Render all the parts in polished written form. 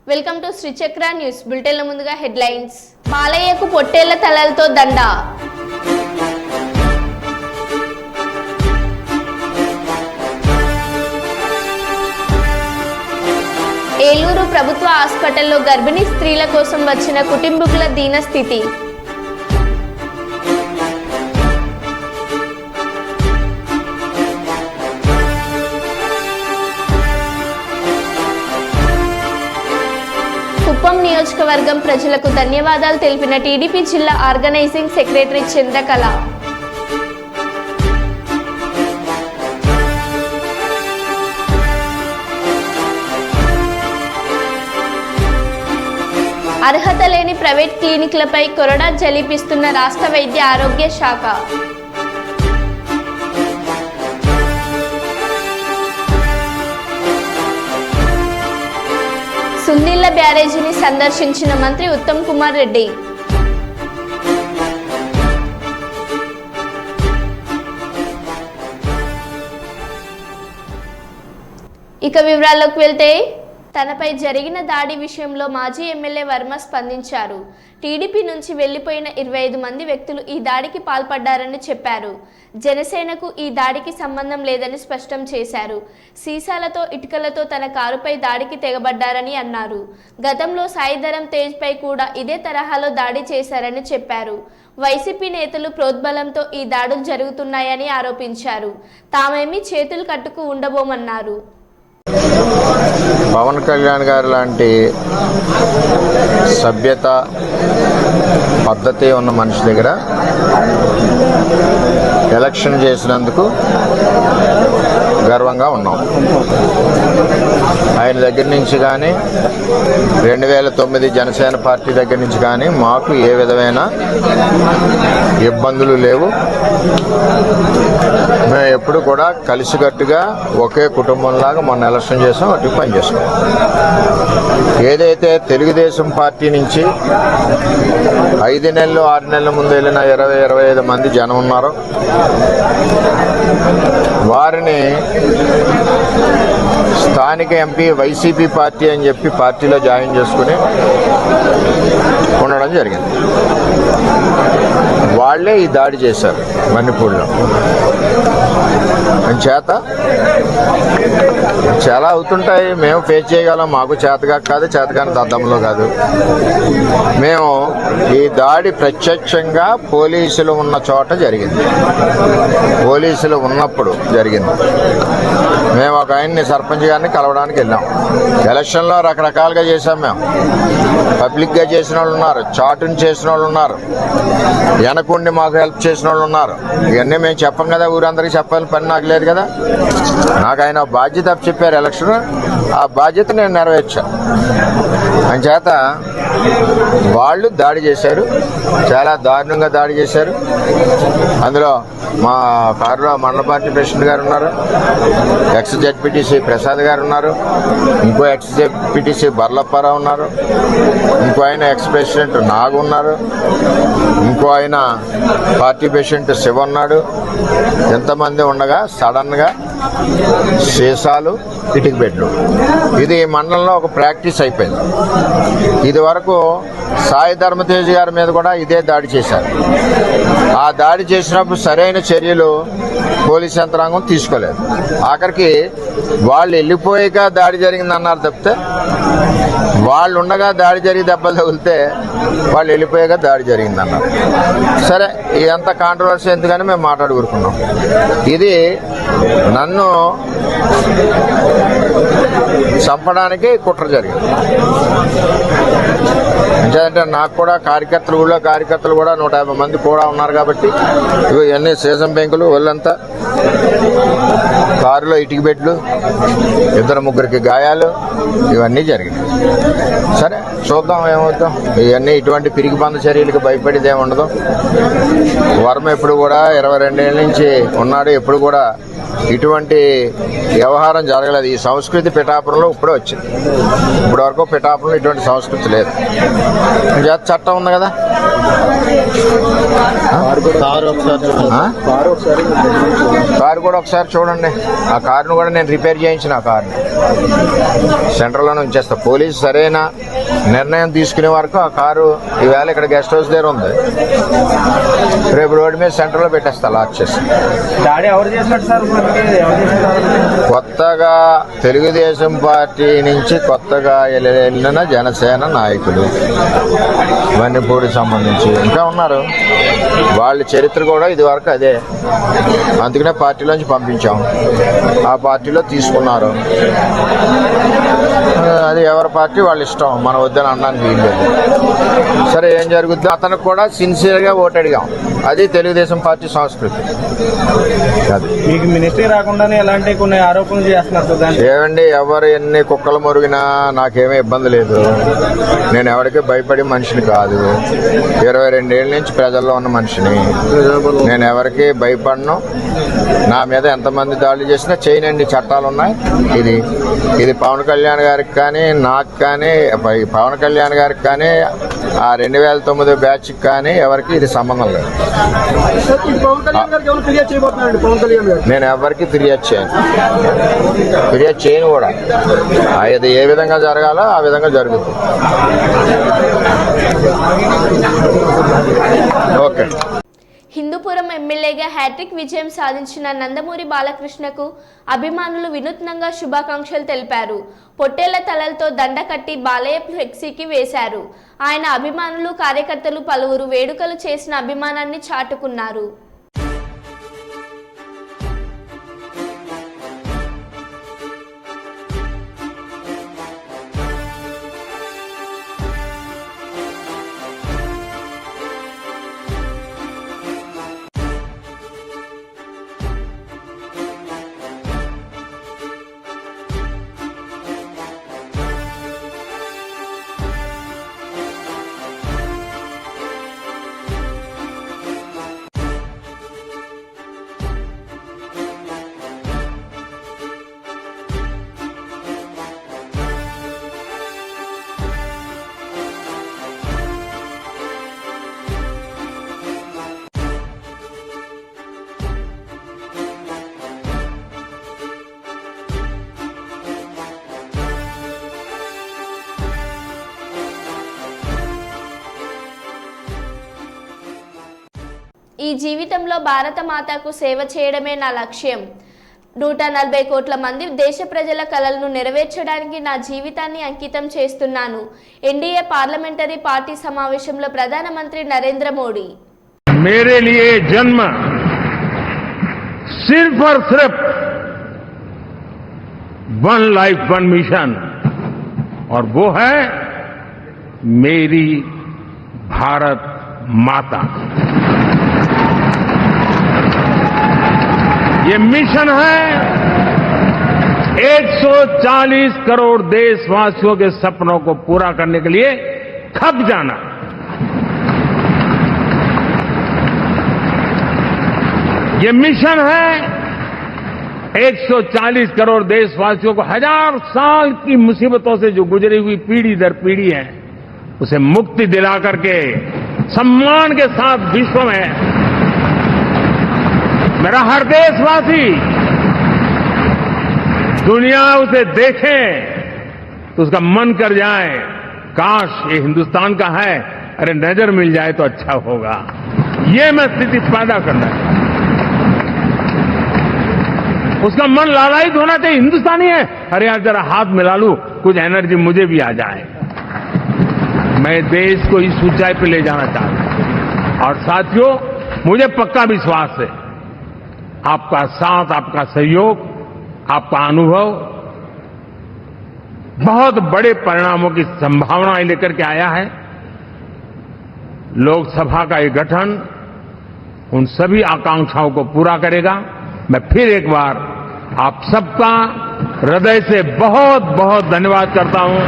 Welcome to Sri Chakra news బులెటిన్ల ముందుగా headlines. బాలయ్యకు పొట్టేళ్ల తలలతో దండ. ఏలూరు ప్రభుత్వ హాస్పిటల్లో గర్భిణీ స్త్రీల కోసం వచ్చిన కుటుంబీకుల దీనస్థితి. కుప్పం నియోజకవర్గం ప్రజలకు ధన్యవాదాలు తెలిపిన టీడీపీ జిల్లా ఆర్గనైజింగ్ సెక్రటరీ చంద్రకళ. అర్హత లేని ప్రైవేట్ క్లినిక్లపై కొరడా జలిపిస్తున్న రాష్ట్ర వైద్య ఆరోగ్య శాఖ. సుందిళ్ల బ్యారేజీని సందర్శించిన మంత్రి ఉత్తమ్ కుమార్ రెడ్డి. ఇక వివరాల్లోకి వెళ్తే, తనపై జరిగిన దాడి విషయంలో మాజీ ఎమ్మెల్యే వర్మ స్పందించారు. టీడీపీ నుంచి వెళ్లిపోయిన 25 మంది వ్యక్తులు ఈ దాడికి పాల్పడ్డారని చెప్పారు. జనసేనకు ఈ దాడికి సంబంధం లేదని స్పష్టం చేశారు. సీసాలతో ఇటుకలతో తన కారుపై దాడికి తెగబడ్డారని అన్నారు. గతంలో సాయిధరం తేజ్ పై కూడా ఇదే తరహాలో దాడి చేశారని చెప్పారు. వైసీపీ నేతలు ప్రోద్బలంతో ఈ దాడులు జరుగుతున్నాయని ఆరోపించారు. తామేమీ చేతులు కట్టుకు ఉండబోమన్నారు. పవన్ కళ్యాణ్ గారు లాంటి సభ్యత పద్ధతి ఉన్న మనిషి దగ్గర ఎలక్షన్ చేసినందుకు గర్వంగా ఉన్నాం. ఆయన దగ్గర నుంచి కానీ 2009 జనసేన పార్టీ దగ్గర నుంచి కానీ మాకు ఏ విధమైన ఇబ్బందులు లేవు. మేము ఎప్పుడు కూడా కలిసికట్టుగా ఒకే కుటుంబంలాగా మొన్న ఎలక్షన్ చేసాం, అటు పనిచేసాం. ఏదైతే తెలుగుదేశం పార్టీ నుంచి 5 నెలలు 6 నెలల ముందు వెళ్ళిన 20-25 మంది జనం ఉన్నారో వారిని స్థానిక ఎంపీ వైసీపీ పార్టీ అని చెప్పి పార్టీలో జాయిన్ చేసుకుని ఉండడం జరిగింది. వాళ్లే ఈ దాడి చేశారు మణిపూర్లో. చేత చాలా అవుతుంటాయి, మేము ఫేస్ చేయగలం. మాకు చేతగా కాదు, చేతగాని దద్దంలో కాదు. మేము ఈ దాడి ప్రత్యక్షంగా పోలీసులు ఉన్న చోట జరిగింది, పోలీసులు ఉన్నప్పుడు జరిగింది. మేము ఒక ఆయన్ని సర్పంచ్ గారిని కలవడానికి వెళ్ళాం. ఎలక్షన్లో రకరకాలుగా చేశాం. మేము పబ్లిక్గా చేసిన వాళ్ళు ఉన్నారు, చాటుని చేసిన వాళ్ళు ఉన్నారు, వెనకుండి మాకు హెల్ప్ చేసిన వాళ్ళు ఉన్నారు. ఇవన్నీ మేము చెప్పం కదా, ఊరందరికీ చెప్పాలని పని నాకు లేదు కదా. నాకు ఆయన బాధ్యత చెప్పారు ఎలక్షన్, ఆ బాధ్యత నేను నెరవేర్చాను. అంచేత వాళ్ళు దాడి చేశారు, చాలా దారుణంగా దాడి చేశారు. అందులో మా కారులో మండల పార్టీ ప్రెసిడెంట్ గారు ఉన్నారు, ఎక్స్ జెడ్పీటీసీ ప్రసాద్ గారు ఉన్నారు, ఇంకో ఎక్స్ జెడ్పీటీసీ బర్లప్పారావు ఉన్నారు, ఇంకో ఆయన ఎక్స్ ప్రెసిడెంట్ నాగు ఉన్నారు, ఇంకో ఆయన పార్టీ ప్రెసిడెంట్ శివ ఉన్నాడు. ఎంతమంది ఉండగా సడన్గా సీసాలు, ఇటుక బెడ్లు, ఇది మండలంలో ఒక ప్రాక్టీస్ అయిపోయింది. ఇది వరకు సాయి ధర్మతేజ్ గారి మీద కూడా ఇదే దాడి చేశారు. ఆ దాడి చేసినప్పుడు సరైన చర్యలు పోలీస్ యంత్రాంగం తీసుకోలేదు. ఆఖరికి వాళ్ళు వెళ్ళిపోయాక దాడి జరిగిందన్నారు తప్పితే, వాళ్ళు ఉండగా దాడి జరిగి దెబ్బలు తగిలితే వాళ్ళు వెళ్ళిపోయాక దాడి జరిగిందన్నారు. సరే, ఇదంతా కాంట్రవర్సీ ఎందుకని మేము మాట్లాడుకుంటున్నాం. ఇది నన్ను చంపడానికి కుట్ర జరిగింది. అంటే నాకు కూడా కార్యకర్తలు కూడా 150 మంది కూడా ఉన్నారు కాబట్టి ఇవన్నీ సీసం బెంకులు, ఒళ్ళంతా కారులో ఇటుక బెడ్లు, 2-3 గాయాలు, ఇవన్నీ జరిగినాయి. సరే చూద్దాం ఏమవుతాం. ఇవన్నీ ఇటువంటి పిరికి బంద చర్యలకు భయపడేది ఏముండదు. వర్మ ఎప్పుడు కూడా 22 ఏళ్ళ నుంచి ఉన్నాడు, ఎప్పుడు కూడా ఇటువంటి వ్యవహారం జరగలేదు. ఈ సంస్కృతి పిఠాపురంలో ఇప్పుడే వచ్చింది. ఇప్పటి వరకు పిఠాపురంలో ఇటువంటి సంస్కృతి లేదు. జాతి చట్టం ఉంది కదా. కారు కూడా ఒకసారి చూడండి. ఆ కారును కూడా నేను రిపేర్ చేయించిన ఆ కారుని సెంటర్లోనే ఉంచేస్తా. పోలీసు సరైన నిర్ణయం తీసుకునే వరకు ఆ కారు ఈవేళ ఇక్కడ గెస్ట్ హౌస్ దగ్గర ఉంది. రేపు రోడ్డు మీద సెంటర్లో పెట్టేస్తా లాక్ చేసి. కొత్తగా తెలుగుదేశం పార్టీ నుంచి కొత్తగా వెళ్ళిన జనసేన నాయకులు వన్నిపూడికి సంబంధించి ఇంకా ఉన్నారు. వాళ్ళ చరిత్ర కూడా ఇది వరకు అదే. అందుకనే పార్టీలోంచి పంపించాం. ఆ పార్టీలో తీసుకున్నారు. అది ఎవరి పార్టీ వాళ్ళ ఇష్టం. మనం వద్దని అనడానికి వీల్లేదు. సరే, ఏం జరుగుద్దో అతనికి కూడా సిన్సియర్గా ఓటు అడిగాం. అది తెలుగుదేశం పార్టీ సంస్కృతి. అది మీకు మినిస్ట్రీ రాకుండానే ఎలాంటి కొన్ని ఆరోపణలు చేస్తున్నారు. ఏమండి, ఎవరు ఎన్ని కుక్కలు మురిగినా నాకేమీ ఇబ్బంది లేదు. నేను ఎవరికి భయపడే మనిషిని కాదు. 22 ఏళ్ళ నుంచి ప్రజల్లో ఉన్న మనిషిని. నేను ఎవరికి భయపడను. నా మీద ఎంతమంది దాడులు చేసినా చేయనండి. చట్టాలు ఉన్నాయి. ఇది పవన్ కళ్యాణ్ గారికి కానీ నాకు కానీ పవన్ కళ్యాణ్ గారికి కానీ ఆ 2009 బ్యాచ్కి కానీ ఎవరికి ఇది సంబంధం లేదు. నేను ఎవరికి ఫిర్యాదు చేయను కూడా. అది ఏ విధంగా జరగాలో ఆ విధంగా జరుగుతుంది. ఓకే. హిందూపురం ఎమ్మెల్యేగా హ్యాట్రిక్ విజయం సాధించిన నందమూరి బాలకృష్ణకు అభిమానులు వినూత్నంగా శుభాకాంక్షలు తెలిపారు. పొట్టేళ్ల తలలతో దండ కట్టి బాలయ్య ఫ్లెక్సీకి వేశారు. ఆయన అభిమానులు, కార్యకర్తలు పలువురు వేడుకలు చేసిన అభిమానాన్ని చాటుకున్నారు. ఈ జీవితంలో భారత మాతకు సేవ చేయడమే నా లక్ష్యం. 140 కోట్ల మంది దేశ ప్రజల కలలను నెరవేర్చడానికి నా జీవితాన్ని అంకితం చేస్తున్నాను. ఎన్డీఏ పార్లమెంటరీ పార్టీ సమావేశంలో ప్రధానమంత్రి నరేంద్ర మోడీ. मेरे लिए जन्म सिर्फ और सिर्फ वन लाइफ वन मिशन और वो है मेरी भारत माता. ये मिशन है 140 करोड़ देशवासियों के सपनों को पूरा करने के लिए खप जाना. ये मिशन है 140 करोड़ देशवासियों को 1000 साल की मुसीबतों से जो गुजरी हुई पीढ़ी दर पीढ़ी है उसे मुक्ति दिला करके सम्मान के साथ विश्व में मेरा हर देशवासी दुनिया उसे देखे तो उसका मन कर जाए काश ये हिंदुस्तान का है, अरे नजर मिल जाए तो अच्छा होगा. ये मैं स्थिति पैदा करना है. उसका मन लालायित होना चाहिए. हिंदुस्तानी है, अरे यार जरा हाथ मिला लूं, कुछ एनर्जी मुझे भी आ जाए. मैं देश को इस ऊंचाई पे ले जाना चाहता हूं. और साथियों, मुझे पक्का विश्वास है आपका साथ, आपका सहयोग, आपका अनुभव बहुत बड़े परिणामों की संभावनाएं लेकर के आया है. लोकसभा का ये गठन उन सभी आकांक्षाओं को पूरा करेगा. मैं फिर एक बार आप सबका हृदय से बहुत बहुत धन्यवाद करता हूं.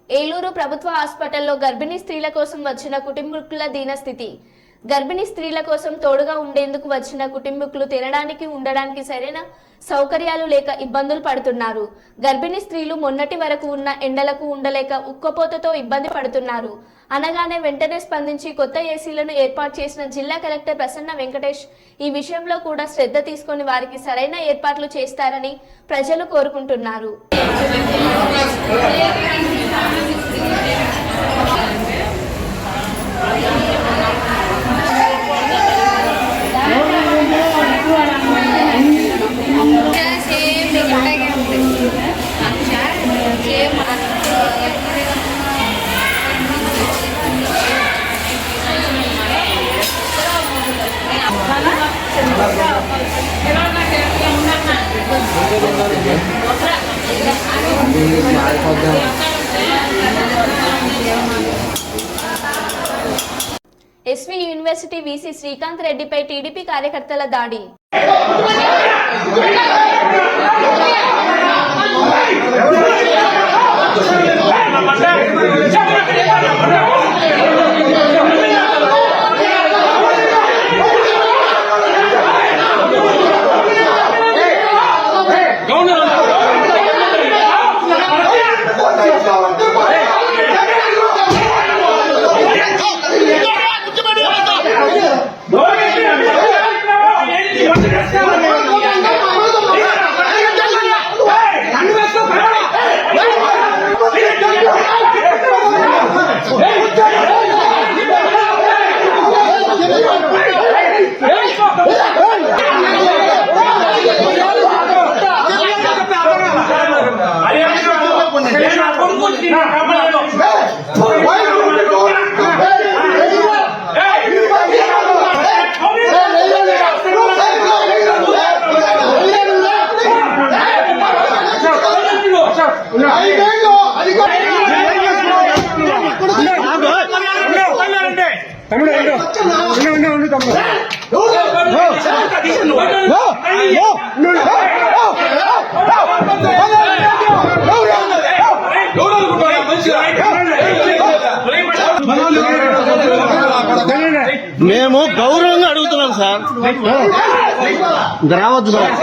ఏలూరు ప్రభుత్వ హాస్పిటల్లో గర్భిణీ స్త్రీల కోసం వచ్చిన కుటుంబీకుల దీనస్థితి. గర్భిణీ స్త్రీల కోసం తోడుగా ఉండేందుకు వచ్చిన కుటుంబీకులు తినడానికి ఉండడానికి సరైన సౌకర్యాలు లేక ఇబ్బందులు పడుతున్నారు. గర్భిణీ స్త్రీలు మొన్నటి వరకు ఉన్న ఎండలకు ఉండలేక ఉక్కపోతతో ఇబ్బంది పడుతున్నారు. అనగానే వెంటనే స్పందించి కొత్త ఏసీలను ఏర్పాటు చేసిన జిల్లా కలెక్టర్ ప్రసన్న వెంకటేష్ ఈ విషయంలో కూడా శ్రద్ధ తీసుకొని వారికి సరైన ఏర్పాట్లు చేస్తారని ప్రజలు కోరుకుంటున్నారు. ఎస్వి యూనివర్సిటీ వీసీ శ్రీకాంత్ రెడ్డిపై టీడీపీ కార్యకర్తల దాడి. మేము గౌరవంగా అడుగుతున్నాం సార్. రావద్దు సార్.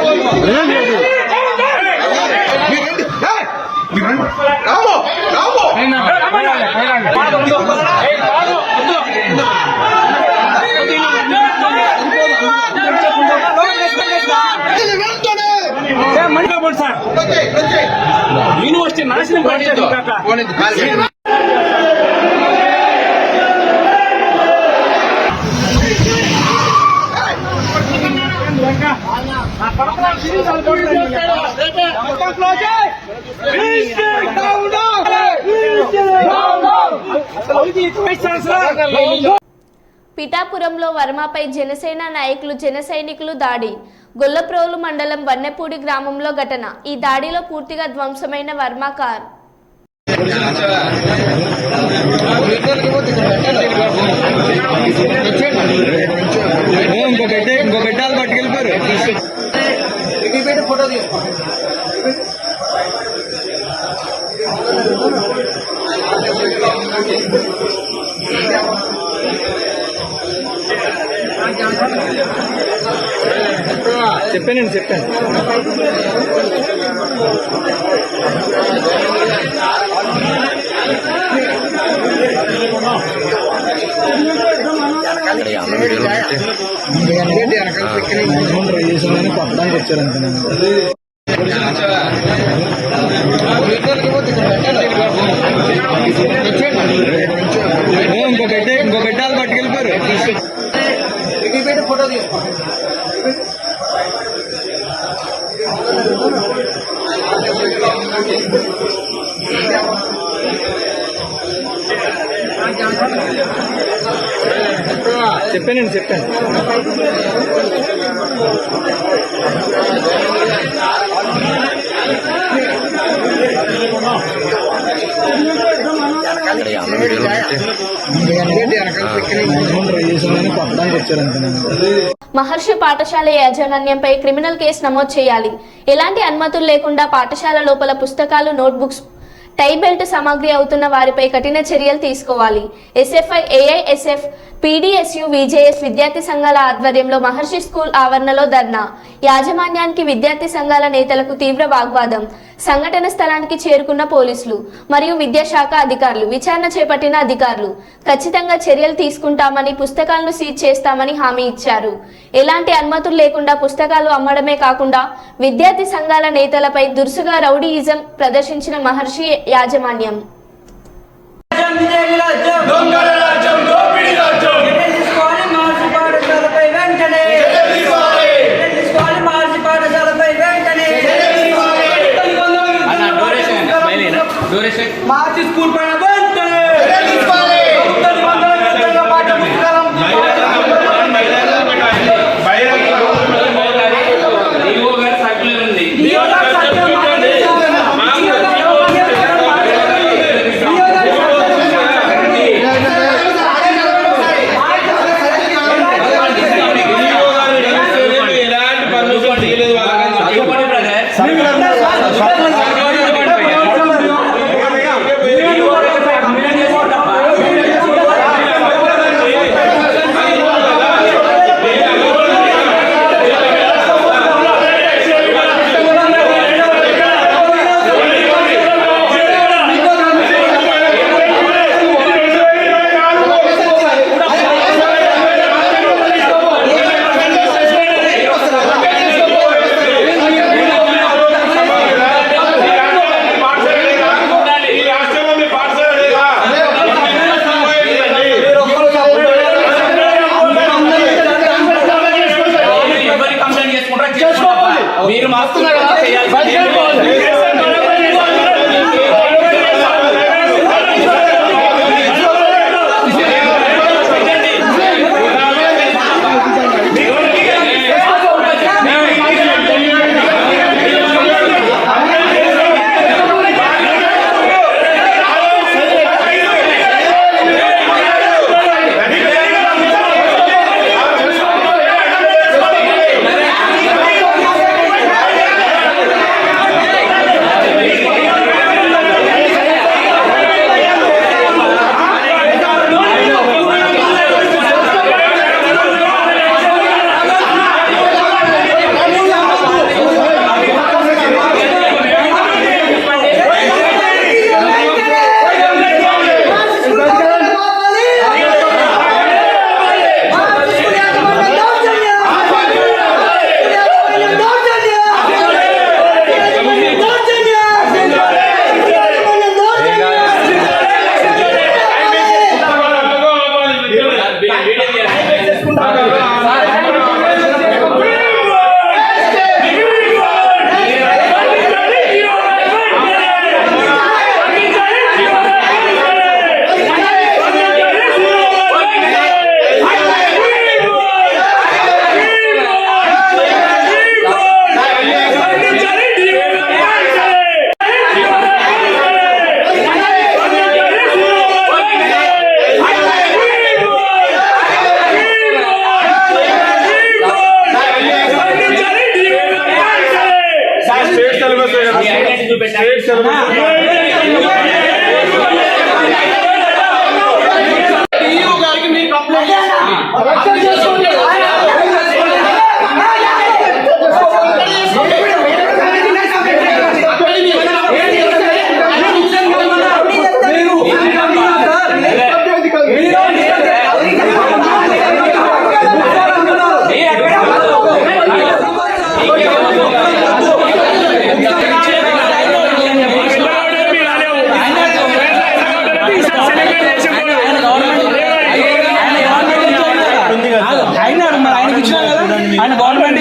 యూనివర్సిటీ నాశనం పడేది. పిఠాపురంలో వర్మపై జనసేన నాయకులు జన సైనికులు దాడి. గొల్లప్రోలు మండలం వన్నెపూడి గ్రామంలో ఘటన. ఈ దాడిలో పూర్తిగా ధ్వంసమైన వర్మ కార్. ఇంకో గడ్డాలు పట్టుకెళ్ళిపోయారు. ఫోటో తీసుకో. చెప్పాను. కొట్టడానికి వచ్చారంటున్నాను. ఇంకో గడ్డాలు పట్టుకెళ్ళిపోయారు. ఫోటో తీసుకో. చెప్పాను. కొట్టడానికి వచ్చారంటున్నాను. మహర్షి పాఠశాల యాజమాన్యంపై క్రిమినల్ కేసు నమోదు చేయాలి. ఎలాంటి అనుమతులు లేకుండా పాఠశాల లోపల పుస్తకాలు, నోట్బుక్స్ టై బెల్ట్ సామాగ్రి అవుతున్న వారిపై కఠిన చర్యలు తీసుకోవాలి. ఎస్ఎఫ్ఐ, ఏఐఎస్ఎఫ్, పీడీఎస్యు, విజేఎస్ విద్యార్థి సంఘాల ఆధ్వర్యంలో మహర్షి స్కూల్ ఆవరణలో ధర్నా. యాజమాన్యానికి విద్యార్థి సంఘాల నేతలకు తీవ్ర వాగ్వాదం. సంఘటన స్థలానికి చేరుకున్న పోలీసులు మరియు విద్యాశాఖ అధికారులు. విచారణ చేపట్టిన అధికారులు ఖచ్చితంగా చర్యలు తీసుకుంటామని, పుస్తకాలను సీజ్ చేస్తామని హామీ ఇచ్చారు. ఎలాంటి అనుమతులు లేకుండా పుస్తకాలు అమ్మడమే కాకుండా విద్యార్థి సంఘాల నేతలపై దురుసుగా రౌడీయిజం ప్రదర్శించిన మహర్షి యాజమాన్యం. మార్చి స్కూల్ పైన మీరు మాస్తున్నారు ఆయన గవర్నమెంట్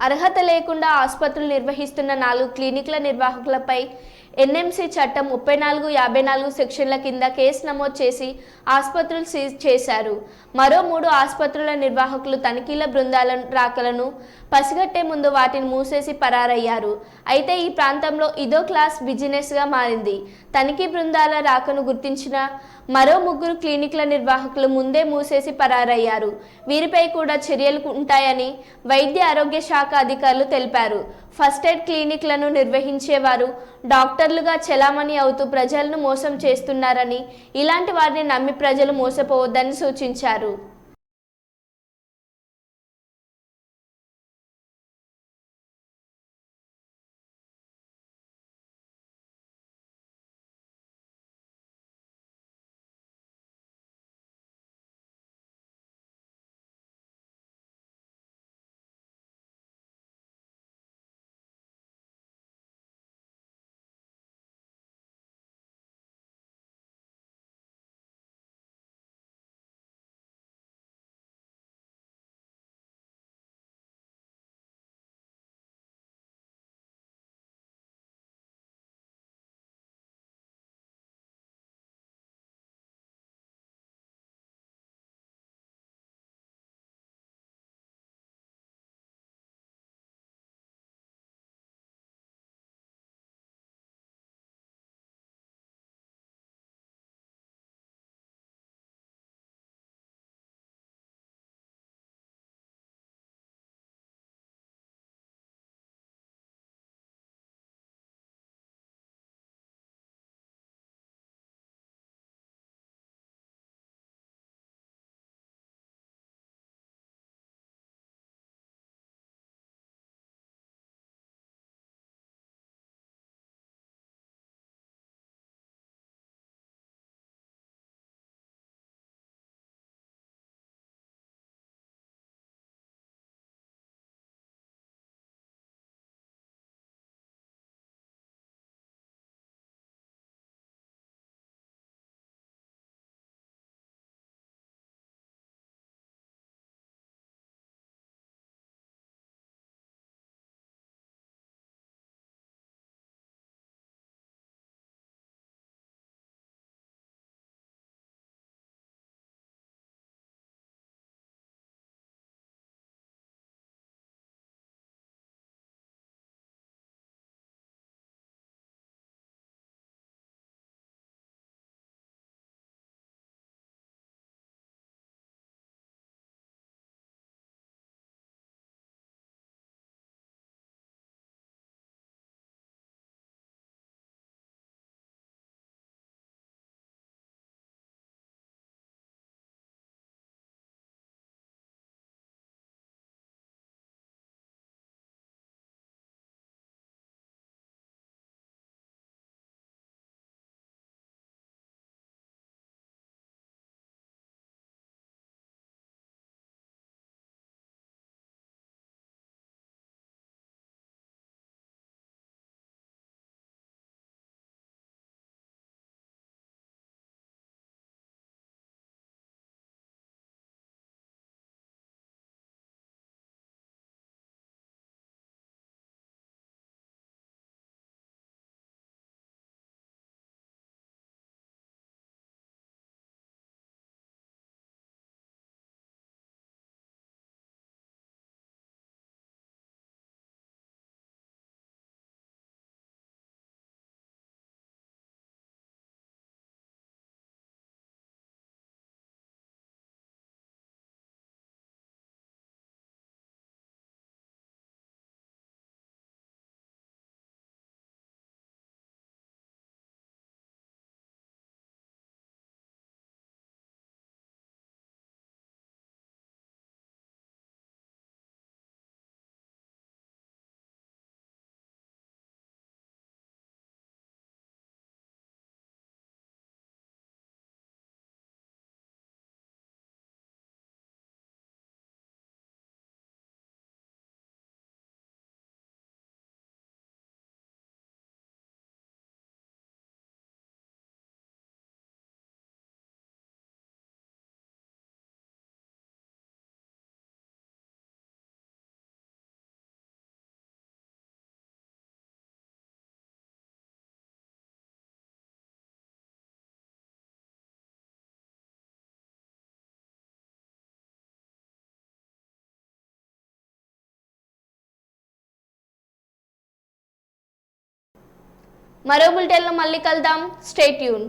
అర్హత లేకుండా ఆసుపత్రులు నిర్వహిస్తున్న 4 క్లినిక్ల నిర్వాహకులపై ఎన్ఎంసీ చట్టం 34-54 సెక్షన్ల కింద కేసు నమోదు చేసి ఆసుపత్రులు సీజ్ చేశారు. మరో 3 ఆసుపత్రుల నిర్వాహకులు తనిఖీల బృందాల రాకలను పసిగట్టే ముందు వాటిని మూసేసి పరారయ్యారు. అయితే ఈ ప్రాంతంలో ఇదో క్లాస్ బిజినెస్గా మారింది. తనిఖీ బృందాల రాకను గుర్తించిన మరో 3 క్లినిక్ల నిర్వాహకులు ముందే మూసేసి పరారయ్యారు. వీరిపై కూడా చర్యలు ఉంటాయని వైద్య ఆరోగ్య శాఖ అధికారులు తెలిపారు. ఫస్ట్ ఎయిడ్ క్లినిక్లను నిర్వహించేవారు డాక్టర్లుగా చెలామణి అవుతూ ప్రజలను మోసం చేస్తున్నారని, ఇలాంటి వారిని నమ్మి ప్రజలు మోసపోవద్దని సూచించారు. మరో బులెటిన్లో మళ్ళీ కలుద్దాం. Stay tune.